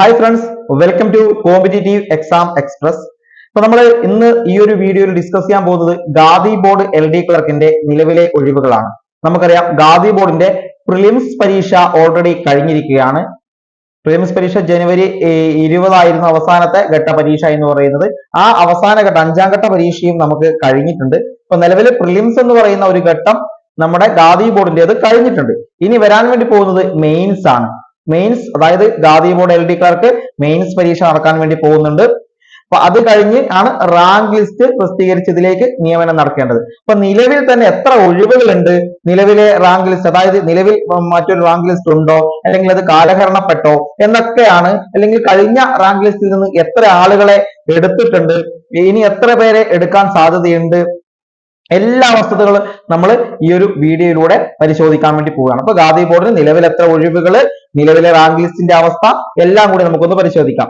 Hi friends, welcome to competitive exam express. അപ്പൊ നമ്മൾ ഇന്ന് ഈ ഒരു വീഡിയോയിൽ ഡിസ്കസ് ചെയ്യാൻ പോകുന്നത് ഖാദി ബോർഡ് LD ക്ലർക്കിന്റെ നിലവിലെ ഒഴിവുകളാണ്. നമുക്കറിയാം ഖാദി ബോർഡിന്റെ പ്രിലിംസ് പരീക്ഷ ഓൾറെഡി കഴിഞ്ഞിരിക്കുകയാണ്. പ്രിലിംസ് പരീക്ഷ ജനുവരി 20 അവസാനത്തെ ഘട്ട പരീക്ഷ എന്ന് പറയുന്നത്. ആ അവസാന ഘട്ട 5ാം ഘട്ട പരീക്ഷയും നമുക്ക് കഴിഞ്ഞിട്ടുണ്ട്. ഇപ്പൊ നിലവിൽ പ്രിലിംസ് എന്ന് പറയുന്ന ഒരു ഘട്ടം നമ്മുടെ ഖാദി ബോർഡിന്റേത് കഴിഞ്ഞിട്ടുണ്ട്. ഇനി വരാൻ വേണ്ടി പോകുന്നത് മെയിൻസ് ആണ്. മെയിൻസ്, അതായത് khadi board LD clerk mains പരീക്ഷ നടക്കാൻ വേണ്ടി പോകുന്നുണ്ട്. അപ്പൊ അത് കഴിഞ്ഞ് ആണ് റാങ്ക് ലിസ്റ്റ് പ്രസിദ്ധീകരിച്ചതിലേക്ക് നിയമനം നടക്കേണ്ടത്. അപ്പൊ നിലവിൽ തന്നെ എത്ര ഒഴിവുകളുണ്ട്, നിലവിലെ റാങ്ക് ലിസ്റ്റ്, അതായത് നിലവിൽ മറ്റൊരു റാങ്ക് ലിസ്റ്റ് ഉണ്ടോ, അല്ലെങ്കിൽ അത് കാലഹരണപ്പെട്ടോ എന്നൊക്കെയാണ്, അല്ലെങ്കിൽ കഴിഞ്ഞ റാങ്ക് ലിസ്റ്റിൽ നിന്ന് എത്ര ആളുകളെ എടുത്തിട്ടുണ്ട്, ഇനി എത്ര പേരെ എടുക്കാൻ സാധ്യതയുണ്ട്, എല്ലാ വസ്തുതകളും നമ്മൾ ഈ ഒരു വീഡിയോയിലൂടെ പരിശോധിക്കാൻ വേണ്ടി പോവുകയാണ്. അപ്പൊ ഖാദി ബോർഡിന് നിലവിൽ എത്ര ഒഴിവുകള്, നിലവിലെ റാങ്ക് ലിസ്റ്റിന്റെ അവസ്ഥ എല്ലാം കൂടി നമുക്കൊന്ന് പരിശോധിക്കാം.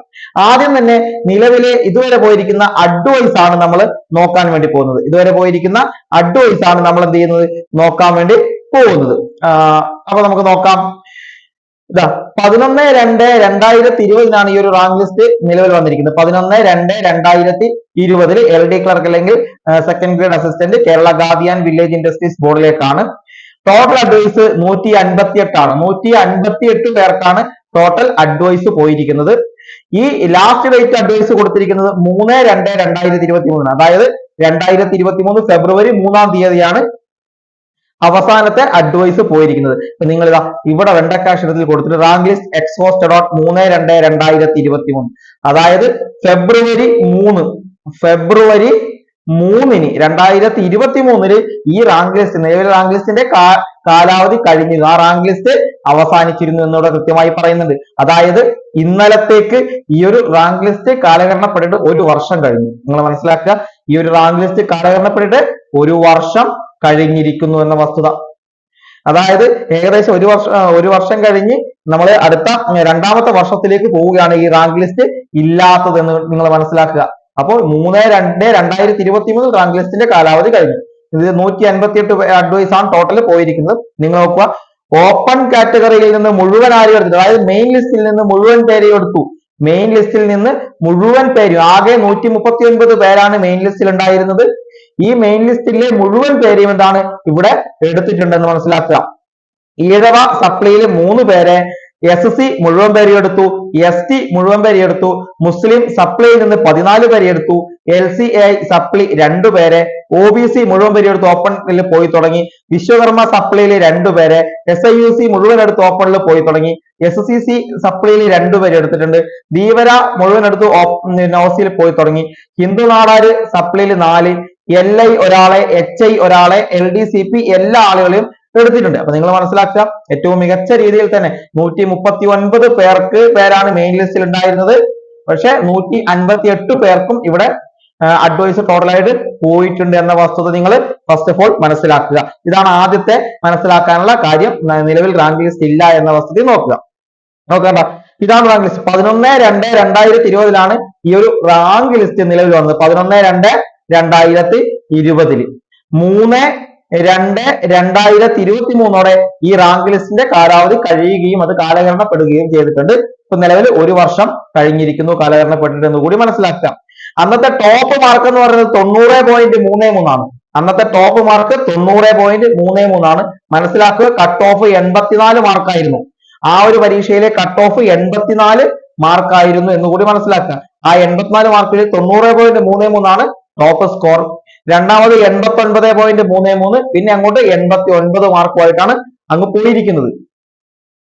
ആദ്യം തന്നെ നിലവിലെ ഇതുവരെ പോയിരിക്കുന്ന അഡ്വൈസ് ആണ് നമ്മൾ നോക്കാൻ വേണ്ടി പോകുന്നത്. ഇതുവരെ പോയിരിക്കുന്ന അഡ്വൈസ് ആണ് നമ്മൾ എന്ത് ചെയ്യുന്നത്, നോക്കാൻ വേണ്ടി പോകുന്നത്. അപ്പൊ നമുക്ക് നോക്കാം. ഇതാ 11/2/2020 ഈ ഒരു റാങ്ക് ലിസ്റ്റ് നിലവിൽ വന്നിരിക്കുന്നത്. 11/2/2020 LD ക്ലർക്ക് അല്ലെങ്കിൽ second grade assistant Kerala khadi and village industries ബോർഡിലേക്കാണ്. ടോട്ടൽ അഡ്വൈസ് 158 ആണ്. 158 പേർക്കാണ് ടോട്ടൽ അഡ്വൈസ് പോയിരിക്കുന്നത്. ഈ ലാസ്റ്റ് ഡേറ്റ് അഡ്വൈസ് കൊടുത്തിരിക്കുന്നത് 3/2/2023, അതായത് 2023 ഫെബ്രുവരി 3-ാം തീയതിയാണ് അവസാനത്തെ അഡ്വൈസ് പോയിരിക്കുന്നത്. നിങ്ങൾ ഇതാ ഇവിടെ വെണ്ടക്കാക്ഷരത്തിൽ കൊടുത്തിട്ട് റാങ്ക് ലിസ്റ്റ് എക്സ്പോസ്റ്റഡ് ഓൺ 3/2/2023, അതായത് ഫെബ്രുവരി 3 2023 ഈ റാങ്ക് ലിസ്റ്റ്, നിലവിലെ റാങ്ക് ലിസ്റ്റിന്റെ കാലാവധി കഴിഞ്ഞു, ആ റാങ്ക് ലിസ്റ്റ് അവസാനിച്ചിരുന്നു എന്നിവിടെ കൃത്യമായി പറയുന്നുണ്ട്. അതായത് ഇന്നലത്തേക്ക് ഈ ഒരു റാങ്ക് ലിസ്റ്റ് കാലഹരണപ്പെട്ടിട്ട് 1 വർഷം കഴിഞ്ഞു. നിങ്ങൾ മനസ്സിലാക്കുക, ഈ ഒരു റാങ്ക് ലിസ്റ്റ് കാലഹരണപ്പെട്ടിട്ട് 1 വർഷം കഴിഞ്ഞിരിക്കുന്നു എന്ന വസ്തുത. അതായത് ഏകദേശം 1 വർഷം കഴിഞ്ഞ് നമ്മൾ അടുത്ത 2ാമത്തെ വർഷത്തിലേക്ക് പോവുകയാണ് ഈ റാങ്ക് ലിസ്റ്റ് ഇല്ലാത്തത് എന്ന് നിങ്ങൾ മനസ്സിലാക്കുക. അപ്പോൾ 3/2/2023 റാങ്ക് ലിസ്റ്റിന്റെ കാലാവധി കഴിഞ്ഞു. ഇത് 158 അഡ്വൈസ് ആണ് ടോട്ടൽ പോയിരിക്കുന്നത്. നിങ്ങൾ നോക്കുക, ഓപ്പൺ കാറ്റഗറിയിൽ നിന്ന് മുഴുവൻ ആരും എടുത്തു, അതായത് മെയിൻ ലിസ്റ്റിൽ നിന്ന് മുഴുവൻ പേരെയും എടുത്തു. മെയിൻ ലിസ്റ്റിൽ നിന്ന് മുഴുവൻ പേരും, ആകെ 139 പേരാണ് മെയിൻ ലിസ്റ്റിൽ ഉണ്ടായിരുന്നത്. ഈ മെയിൻ ലിസ്റ്റിലെ മുഴുവൻ പേരെയും എന്താണ് ഇവിടെ എടുത്തിട്ടുണ്ടെന്ന് മനസ്സിലാക്കുക. ഈഴവ സപ്ലിയിൽ 3 പേരെ, SC മുഴുവൻ പേരെ എടുത്തു, ST മുഴുവൻ പേരെ എടുത്തു, മുസ്ലിം സപ്ലിയിൽ നിന്ന് 14 പേരെ എടുത്തു, LCI സപ്ലി 2 പേരെ, OBC മുഴുവൻ പേരെ എടുത്ത് ഓപ്പണിൽ പോയി തുടങ്ങി, വിശ്വകർമ്മ സപ്ലിയിൽ 2 പേരെ, SIUC മുഴുവൻ എടുത്ത് ഓപ്പണിൽ പോയി തുടങ്ങി, SCC സപ്ലിയിൽ 2 പേരെ എടുത്തിട്ടുണ്ട്, ധീവര മുഴുവൻ എടുത്ത് നോസിൽ പോയി തുടങ്ങി, ഹിന്ദു നാടാര് സപ്ലിയിൽ 4, LI ഒരാളെ, HI ഒരാളെ, LDCP എല്ലാ ആളുകളെയും എടുത്തിട്ടുണ്ട്. അപ്പൊ നിങ്ങൾ മനസ്സിലാക്കുക, ഏറ്റവും മികച്ച രീതിയിൽ തന്നെ 139 പേരാണ് മെയിൻ ലിസ്റ്റിൽ ഉണ്ടായിരുന്നത്. പക്ഷെ 158 പേർക്കും ഇവിടെ അഡ്വൈസ് ടോട്ടലായിട്ട് പോയിട്ടുണ്ട് എന്ന വസ്തുത നിങ്ങൾ ഫസ്റ്റ് ഓഫ് ഓൾ മനസ്സിലാക്കുക. ഇതാണ് ആദ്യത്തെ മനസ്സിലാക്കാനുള്ള കാര്യം. നിലവിൽ റാങ്ക് ലിസ്റ്റ് ഇല്ല എന്ന വസ്തുത നോക്കുക. നോക്കണ്ട, ഇതാണ് റാങ്ക് ലിസ്റ്റ്. 11/2/2020 ഈ ഒരു റാങ്ക് ലിസ്റ്റ് നിലവിൽ വന്നത്. 11/2/2020 3/2/2023 ഈ റാങ്ക് ലിസ്റ്റിന്റെ കാലാവധി കഴിയുകയും അത് കാലഹരണപ്പെടുകയും ചെയ്തിട്ടുണ്ട്. ഇപ്പൊ നിലവിൽ 1 വർഷം കഴിഞ്ഞിരിക്കുന്നു കാലഹരണപ്പെട്ടിട്ട് എന്ന് കൂടി മനസ്സിലാക്കാം. അന്നത്തെ ടോപ്പ് മാർക്ക് എന്ന് പറയുന്നത് 90.33 ആണ്. അന്നത്തെ ടോപ്പ് മാർക്ക് 90.33 ആണ്. മനസ്സിലാക്കുക, കട്ട് ഓഫ് 84 മാർക്കായിരുന്നു. ആ ഒരു പരീക്ഷയിലെ കട്ട് ഓഫ് 84 മാർക്കായിരുന്നു എന്ന് കൂടി മനസ്സിലാക്കുക. ആ 84 മാർക്കിൽ 90.33 ആണ് ടോപ്പ് സ്കോർ. രണ്ടാമത് 89.33, പിന്നെ അങ്ങോട്ട് 89 മാർക്കുമായിട്ടാണ് അങ്ങ് പോയിരിക്കുന്നത്.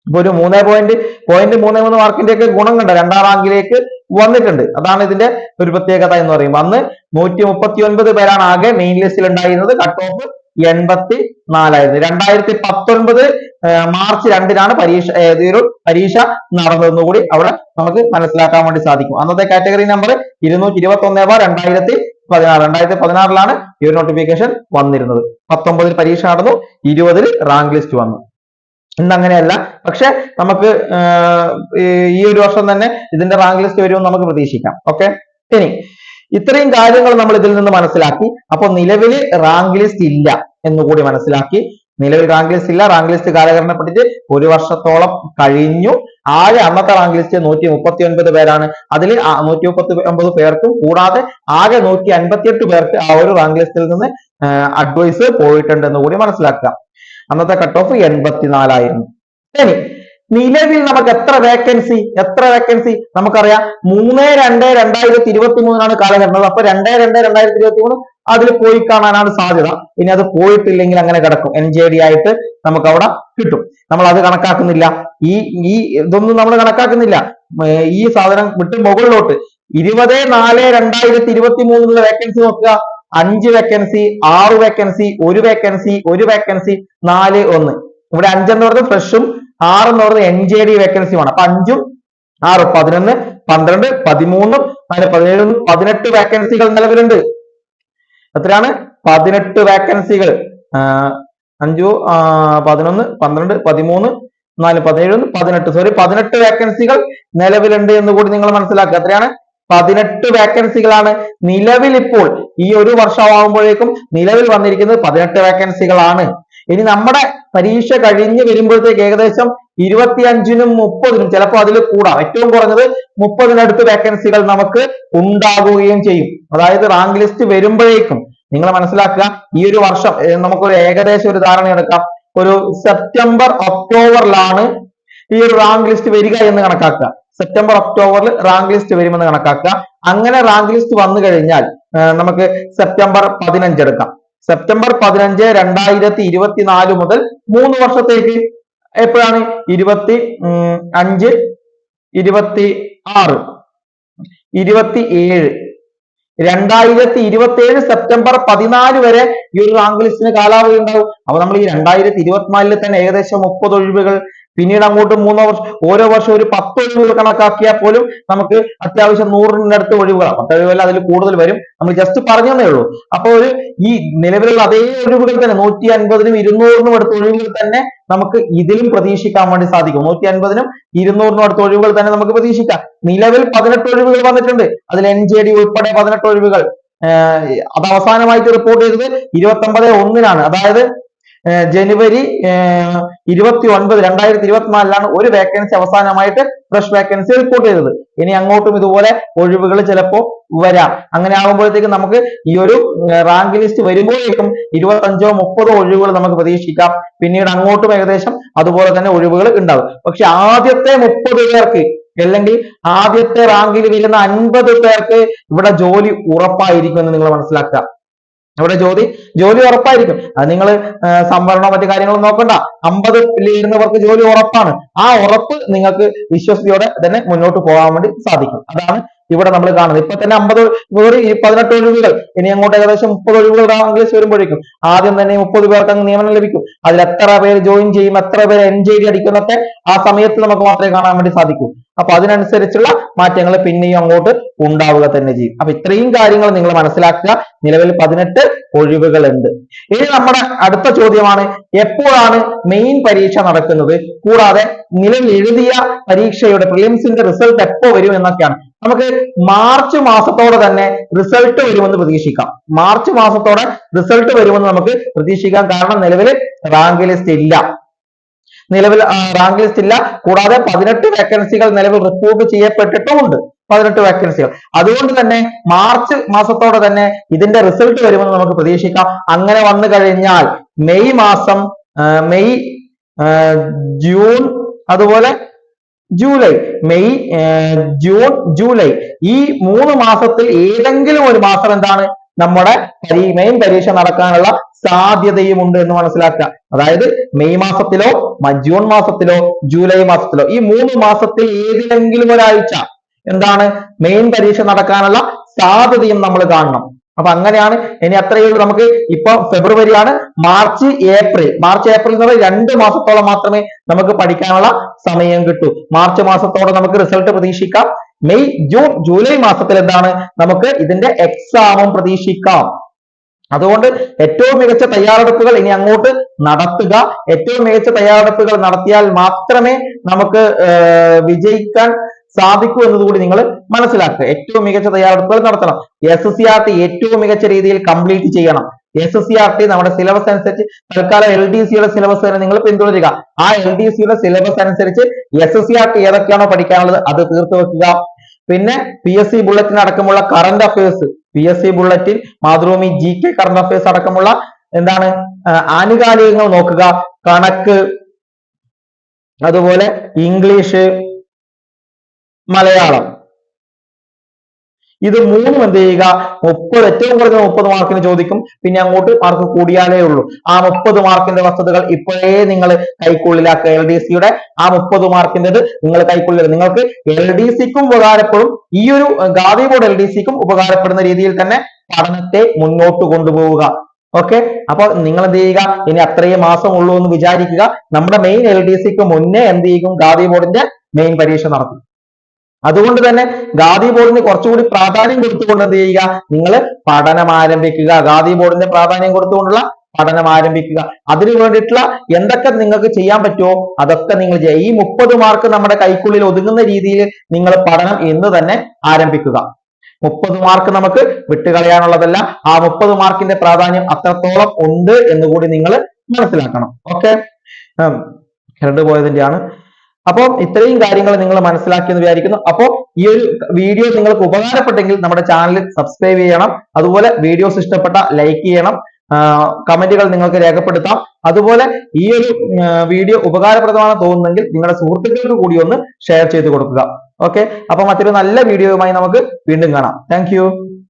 ഇപ്പൊ ഒരു 3.33 മാർക്കിന്റെ ഒക്കെ ഗുണം കണ്ട 2ാം റാങ്കിലേക്ക് വന്നിട്ടുണ്ട്. അതാണ് ഇതിന്റെ ഒരു പ്രത്യേകത എന്ന് പറയുമ്പോൾ. അന്ന് 139 പേരാണ് ആകെ മെയിൻ ലിസ്റ്റിൽ ഉണ്ടായിരുന്നത്. കട്ട് ഓഫ് 84 ആയിരുന്നു. 2019 മാർച്ച് 2-നാണ് പരീക്ഷ നടന്നതെന്ന് കൂടി അവിടെ നമുക്ക് മനസ്സിലാക്കാൻ വേണ്ടി സാധിക്കും. അന്നത്തെ കാറ്റഗറി നമ്പർ 221/2016. 2016 ഈ ഒരു നോട്ടിഫിക്കേഷൻ വന്നിരുന്നത്. 19 പരീക്ഷ നടന്നു, 20 റാങ്ക് ലിസ്റ്റ് വന്നു. ഇന്നങ്ങനെയല്ല. പക്ഷെ നമുക്ക് ഈ ഒരു വർഷം തന്നെ ഇതിന്റെ റാങ്ക് ലിസ്റ്റ് വരുമെന്ന് നമുക്ക് പ്രതീക്ഷിക്കാം. ഓക്കെ, ഇനി ഇത്രയും കാര്യങ്ങൾ നമ്മൾ ഇതിൽ നിന്ന് മനസ്സിലാക്കി. അപ്പൊ നിലവിൽ റാങ്ക് ലിസ്റ്റ് ഇല്ല എന്നുകൂടി മനസ്സിലാക്കി. നിലവിൽ റാങ്ക് ലിസ്റ്റ് ഇല്ല. റാങ്ക് ലിസ്റ്റ് കാലഹരണപ്പെട്ടിട്ട് 1 വർഷത്തോളം കഴിഞ്ഞു. ആകെ അന്നത്തെ റാങ്ക് ലിസ്റ്റ് 139 പേരാണ്. അതിൽ 139 പേർക്കും കൂടാതെ ആകെ 158 പേർക്ക് ആ ഒരു റാങ്ക് ലിസ്റ്റിൽ നിന്ന് അഡ്വൈസ് പോയിട്ടുണ്ട് എന്ന് കൂടി മനസ്സിലാക്കുക. അന്നത്തെ കട്ട് ഓഫ് 84 ഇനി നിലവിൽ നമുക്ക് എത്ര വേക്കൻസി നമുക്കറിയാം. 3/2/2023 കാലഘട്ടം. അപ്പൊ 2/2/2023 അതിൽ പോയി കാണാനാണ് സാധ്യത. ഇനി അത് പോയിട്ടില്ലെങ്കിൽ അങ്ങനെ കിടക്കും, NJD ആയിട്ട് നമുക്ക് അവിടെ കിട്ടും. നമ്മൾ അത് കണക്കാക്കുന്നില്ല. ഈ ഇതൊന്നും നമ്മൾ കണക്കാക്കുന്നില്ല. ഈ സാധനം വിട്ട് മുകളിലോട്ട് 20/4/2023 വേക്കൻസി നോക്കുക. 5 വേക്കൻസി, 6 വേക്കൻസി, 1 വേക്കൻസി, 1 വേക്കൻസി, 4, 1. ഇവിടെ 5 എന്ന് പറയുന്നത് ഫ്രഷും 6 എന്ന് പറയുന്നത് NJD വേക്കൻസിയുമാണ്. അപ്പൊ 5ഉം 6, 11, 12, 13, 17, 18 വേക്കൻസികൾ നിലവിലുണ്ട്. എത്രയാണ്? 18 വേക്കൻസികൾ. 5, 11, 12, 13, 4, 17, 18 സോറി 18 വേക്കൻസികൾ നിലവിലുണ്ട് എന്ന് കൂടി നിങ്ങൾ മനസ്സിലാക്കുക. എത്രയാണ്? 18 വേക്കൻസികളാണ് നിലവിൽ ഇപ്പോൾ ഈ ഒരു വർഷമാകുമ്പോഴേക്കും നിലവിൽ വന്നിരിക്കുന്നത് 18 വേക്കൻസികളാണ്. ഇനി നമ്മുടെ പരീക്ഷ കഴിഞ്ഞ് വരുമ്പോഴത്തേക്ക് ഏകദേശം 25നും 30നും ചിലപ്പോൾ അതിൽ കൂടാം. ഏറ്റവും കുറഞ്ഞത് 30-നടുത്ത് വേക്കൻസികൾ നമുക്ക് ഉണ്ടാകുകയും ചെയ്യും. അതായത് റാങ്ക് ലിസ്റ്റ് വരുമ്പോഴേക്കും നിങ്ങൾ മനസ്സിലാക്കുക, ഈ ഒരു വർഷം നമുക്കൊരു ഏകദേശം ഒരു ധാരണ എടുക്കാം. ഒരു സെപ്റ്റംബർ ഒക്ടോബറിലാണ് ഈ ഒരു റാങ്ക് ലിസ്റ്റ് വരിക എന്ന് കണക്കാക്കുക. സെപ്റ്റംബർ ഒക്ടോബറിൽ റാങ്ക് ലിസ്റ്റ് വരുമെന്ന് കണക്കാക്കുക. അങ്ങനെ റാങ്ക് ലിസ്റ്റ് വന്നു കഴിഞ്ഞാൽ നമുക്ക് സെപ്റ്റംബർ 15 എടുക്കാം. സെപ്റ്റംബർ 15, 2024 മുതൽ 3 വർഷത്തേക്ക് എപ്പോഴാണ്? 25, 26, 27, 2027 സെപ്റ്റംബർ 14 വരെ ഈ ഒരു റാങ്ക് ലിസ്റ്റിന് കാലാവധി ഉണ്ടാവും. അപ്പൊ നമ്മൾ ഈ 2024 തന്നെ ഏകദേശം 30 ഒഴിവുകൾ, പിന്നീട് അങ്ങോട്ട് 3 വർഷം, ഓരോ വർഷം ഒരു 10 ഒഴിവുകൾ കണക്കാക്കിയാൽ പോലും നമുക്ക് അത്യാവശ്യം 100-നടുത്ത് ഒഴിവുകളാണ്. 10 ഒഴിവല്ല, അതിൽ കൂടുതൽ വരും. നമ്മൾ ജസ്റ്റ് പറഞ്ഞതേ ഉള്ളൂ. അപ്പൊ ഈ നിലവിലുള്ള അതേ ഒഴിവുകൾ തന്നെ 150-നും 200-നും അടുത്ത ഒഴിവുകൾ തന്നെ നമുക്ക് ഇതിലും പ്രതീക്ഷിക്കാൻ വേണ്ടി സാധിക്കും. 150-നും 200-നും അടുത്ത ഒഴിവുകൾ തന്നെ നമുക്ക് പ്രതീക്ഷിക്കാം. നിലവിൽ 18 ഒഴിവുകൾ വന്നിട്ടുണ്ട്. അതിൽ NJD ഉൾപ്പെടെ 18 ഒഴിവുകൾ. അത് അവസാനമായിട്ട് റിപ്പോർട്ട് ചെയ്തത് 29/1-നാണ്. അതായത് ജനുവരി 29, 2024 ഒരു വേക്കൻസി അവസാനമായിട്ട് ഫ്രഷ് വേക്കൻസി റിപ്പോർട്ട് ചെയ്തത്. ഇനി അങ്ങോട്ടും ഇതുപോലെ ഒഴിവുകൾ ചിലപ്പോ വരാം. അങ്ങനെ ആകുമ്പോഴത്തേക്കും നമുക്ക് ഈ ഒരു റാങ്ക് ലിസ്റ്റ് വരുമ്പോഴേക്കും 25-30 ഒഴിവുകൾ നമുക്ക് പ്രതീക്ഷിക്കാം. പിന്നീട് അങ്ങോട്ടും ഏകദേശം അതുപോലെ തന്നെ ഒഴിവുകൾ ഉണ്ടാകും. പക്ഷെ ആദ്യത്തെ 30 പേർക്ക് അല്ലെങ്കിൽ ആദ്യത്തെ റാങ്കിൽ വരുന്ന 50 പേർക്ക് ഇവിടെ ജോലി ഉറപ്പായിരിക്കും എന്ന് നിങ്ങൾ മനസ്സിലാക്കുക. ഇവിടെ ജോലി ഉറപ്പായിരിക്കും. അത് നിങ്ങൾ സംവരണോ മറ്റു കാര്യങ്ങളും നോക്കണ്ട. 50 ഇരുന്നവർക്ക് ജോലി ഉറപ്പാണ്. ആ ഉറപ്പ് നിങ്ങൾക്ക് വിശ്വസ്തയോടെ തന്നെ മുന്നോട്ട് പോകാൻ വേണ്ടി സാധിക്കും. അതാണ് ഇവിടെ നമ്മൾ കാണുന്നത്. ഇപ്പൊ തന്നെ 18 ഒഴിവുകൾ, ഇനി അങ്ങോട്ട് ഏകദേശം 30 ഒഴിവുകൾ റാങ്ക് ലിസ്റ്റ് വരുമ്പോഴേക്കും ആദ്യം തന്നെ 30 പേർക്ക് അങ്ങ് നിയമനം ലഭിക്കും. അതിൽ എത്ര പേര് ജോയിൻ ചെയ്യും, എത്ര പേര് NJD അടിക്കുന്നൊക്കെ ആ സമയത്ത് നമുക്ക് മാത്രമേ കാണാൻ വേണ്ടി സാധിക്കൂ. അപ്പൊ അതിനനുസരിച്ചുള്ള മാറ്റങ്ങൾ പിന്നെയും അങ്ങോട്ട് ഉണ്ടാവുക തന്നെ ചെയ്യും. അപ്പൊ ഇത്രയും കാര്യങ്ങൾ നിങ്ങൾ മനസ്സിലാക്കുക. നിലവിൽ 18 ഒഴിവുകൾ ഉണ്ട്. ഇനി നമ്മുടെ അടുത്ത ചോദ്യമാണ്, എപ്പോഴാണ് മെയിൻ പരീക്ഷ നടക്കുന്നത്? കൂടാതെ നിലവിൽ എഴുതിയ പരീക്ഷയുടെ പ്രിലിംസിന്റെ റിസൾട്ട് എപ്പോ വരും എന്നൊക്കെയാണ്. നമുക്ക് മാർച്ച് മാസത്തോടെ തന്നെ റിസൾട്ട് വരുമെന്ന് പ്രതീക്ഷിക്കാം. മാർച്ച് മാസത്തോടെ റിസൾട്ട് വരുമെന്ന് നമുക്ക് പ്രതീക്ഷിക്കാം. കാരണം നിലവിൽ റാങ്ക് ലിസ്റ്റ് ഇല്ല. കൂടാതെ 18 വേക്കൻസികൾ നിലവിൽ റിപ്പോർട്ട് ചെയ്യപ്പെട്ടിട്ടുമുണ്ട്. 18 വേക്കൻസികൾ. അതുകൊണ്ട് തന്നെ മാർച്ച് മാസത്തോടെ തന്നെ ഇതിന്റെ റിസൾട്ട് വരുമെന്ന് നമുക്ക് പ്രതീക്ഷിക്കാം. അങ്ങനെ വന്നു കഴിഞ്ഞാൽ മെയ്, ജൂൺ, അതുപോലെ ജൂലൈ, ജൂൺ, ജൂലൈ ഈ 3 മാസത്തിൽ ഏതെങ്കിലും ഒരു മാസം എന്താണ് നമ്മുടെ മെയിൻ പരീക്ഷ നടക്കാനുള്ള സാധ്യതയും ഉണ്ട് എന്ന് മനസ്സിലാക്കുക. അതായത് മെയ് മാസത്തിലോ ജൂൺ മാസത്തിലോ ജൂലൈ മാസത്തിലോ ഈ 3 മാസത്തിൽ ഏതിലെങ്കിലും ഒരാഴ്ച എന്താണ് മെയിൻ പരീക്ഷ നടക്കാനുള്ള സാധ്യതയും നമ്മൾ കാണണം. അപ്പൊ അങ്ങനെയാണ്. ഇനി അത്രയേ ഉള്ളൂ. നമുക്ക് ഇപ്പൊ ഫെബ്രുവരിയാണ്. മാർച്ച് ഏപ്രിൽ എന്ന് പറയുന്നത് 2 മാസത്തോളം മാത്രമേ നമുക്ക് പഠിക്കാനുള്ള സമയം കിട്ടൂ. മാർച്ച് മാസത്തോടെ നമുക്ക് റിസൾട്ട് പ്രതീക്ഷിക്കാം. മെയ്, ജൂൺ, ജൂലൈ മാസത്തിൽ എന്താണ് നമുക്ക് ഇതിന്റെ എക്സാമും പ്രതീക്ഷിക്കാം. അതുകൊണ്ട് ഏറ്റവും മികച്ച തയ്യാറെടുപ്പുകൾ ഇനി അങ്ങോട്ട് നടത്തുക. ഏറ്റവും മികച്ച തയ്യാറെടുപ്പുകൾ നടത്തിയാൽ മാത്രമേ നമുക്ക് വിജയിക്കാൻ സാധിക്കൂ എന്നതുകൂടി നിങ്ങൾ മനസ്സിലാക്കുക. ഏറ്റവും മികച്ച തയ്യാറെടുപ്പുകൾ നടത്തണം. SSCRT ഏറ്റവും മികച്ച രീതിയിൽ കംപ്ലീറ്റ് ചെയ്യണം. SCERT നമ്മുടെ സിലബസ് അനുസരിച്ച് തൽക്കാലം LDCയുടെ സിലബസ് തന്നെ നിങ്ങൾ പിന്തുടരുക. ആ LDCയുടെ സിലബസ് അനുസരിച്ച് SCERT ഏതൊക്കെയാണോ പഠിക്കാനുള്ളത് അത് തീർത്തു വെക്കുക. പിന്നെ PSC ബുള്ളറ്റിൻ അടക്കമുള്ള current affairs, PSC bulletin, Mathrubhumi GK current affairs അടക്കമുള്ള എന്താണ് ആനുകാലികങ്ങൾ നോക്കുക. കണക്ക്, അതുപോലെ ഇംഗ്ലീഷ്, മലയാളം, ഇത് മൂന്നും എന്ത് ചെയ്യുക, 30 ഏറ്റവും കുറഞ്ഞ 30 മാർക്കിന് ചോദിക്കും. പിന്നെ അങ്ങോട്ട് മാർക്ക് കൂടിയാലേ ഉള്ളൂ. ആ 30 മാർക്കിന്റെ വസ്തുതകൾ ഇപ്പോഴേ നിങ്ങൾ കൈക്കുള്ളിലാക്കുക. LDCയുടെ ആ 30 മാർക്കിൻ്റെത് നിങ്ങൾ കൈക്കുള്ളിൽ, നിങ്ങൾക്ക് LDCക്കും ഉപകാരപ്പെടും, ഈ ഒരു ഖാദി ബോർഡ് LDCക്കും ഉപകാരപ്പെടുന്ന രീതിയിൽ തന്നെ പഠനത്തെ മുന്നോട്ട് കൊണ്ടുപോവുക. ഓക്കെ, അപ്പൊ നിങ്ങൾ എന്ത് ചെയ്യുക, ഇനി അത്രയും മാസം ഉള്ളൂ എന്ന് വിചാരിക്കുക. നമ്മുടെ മെയിൻ LDCക്ക് മുന്നേ എന്ത് ചെയ്യും, ഖാദി ബോർഡിന്റെ മെയിൻ പരീക്ഷ നടത്തും. അതുകൊണ്ട് തന്നെ ഖാദി ബോർഡിന് കുറച്ചുകൂടി പ്രാധാന്യം കൊടുത്തുകൊണ്ട് എന്ത് ചെയ്യുക, നിങ്ങൾ പഠനം ആരംഭിക്കുക. ഖാദി ബോർഡിന്റെ പ്രാധാന്യം കൊടുത്തുകൊണ്ടുള്ള പഠനം ആരംഭിക്കുക. അതിനു വേണ്ടിയിട്ടുള്ള എന്തൊക്കെ നിങ്ങൾക്ക് ചെയ്യാൻ പറ്റുമോ അതൊക്കെ നിങ്ങൾ ചെയ്യുക. ഈ 30 മാർക്ക് നമ്മുടെ കൈക്കുള്ളിൽ ഒതുങ്ങുന്ന രീതിയിൽ നിങ്ങൾ പഠനം ഇന്ന് തന്നെ ആരംഭിക്കുക. 30 മാർക്ക് നമുക്ക് വിട്ടുകളയാനുള്ളതല്ല. ആ 30 മാർക്കിന്റെ പ്രാധാന്യം അത്രത്തോളം ഉണ്ട് എന്ന് കൂടി നിങ്ങൾ മനസ്സിലാക്കണം. ഓക്കെ, കറണ്ട് പോയതിന്റെയാണ്. അപ്പോൾ ഇത്രയും കാര്യങ്ങൾ നിങ്ങൾ മനസ്സിലാക്കിയെന്ന് വിചാരിക്കുന്നു. അപ്പോൾ ഈ ഒരു വീഡിയോ നിങ്ങൾക്ക് ഉപകാരപ്പെട്ടെങ്കിൽ നമ്മുടെ ചാനൽ സബ്സ്ക്രൈബ് ചെയ്യണം. അതുപോലെ വീഡിയോസ് ഇഷ്ടപ്പെട്ട ലൈക്ക് ചെയ്യണം. കമന്റുകൾ നിങ്ങൾക്ക് രേഖപ്പെടുത്താം. അതുപോലെ ഈ ഒരു വീഡിയോ ഉപകാരപ്രദമാണെന്ന് തോന്നുന്നെങ്കിൽ നിങ്ങളുടെ സുഹൃത്തുക്കൾക്ക് കൂടി ഒന്ന് ഷെയർ ചെയ്ത് കൊടുക്കുക. ഓക്കെ, അപ്പൊ മറ്റൊരു നല്ല വീഡിയോയുമായി നമുക്ക് വീണ്ടും കാണാം. താങ്ക്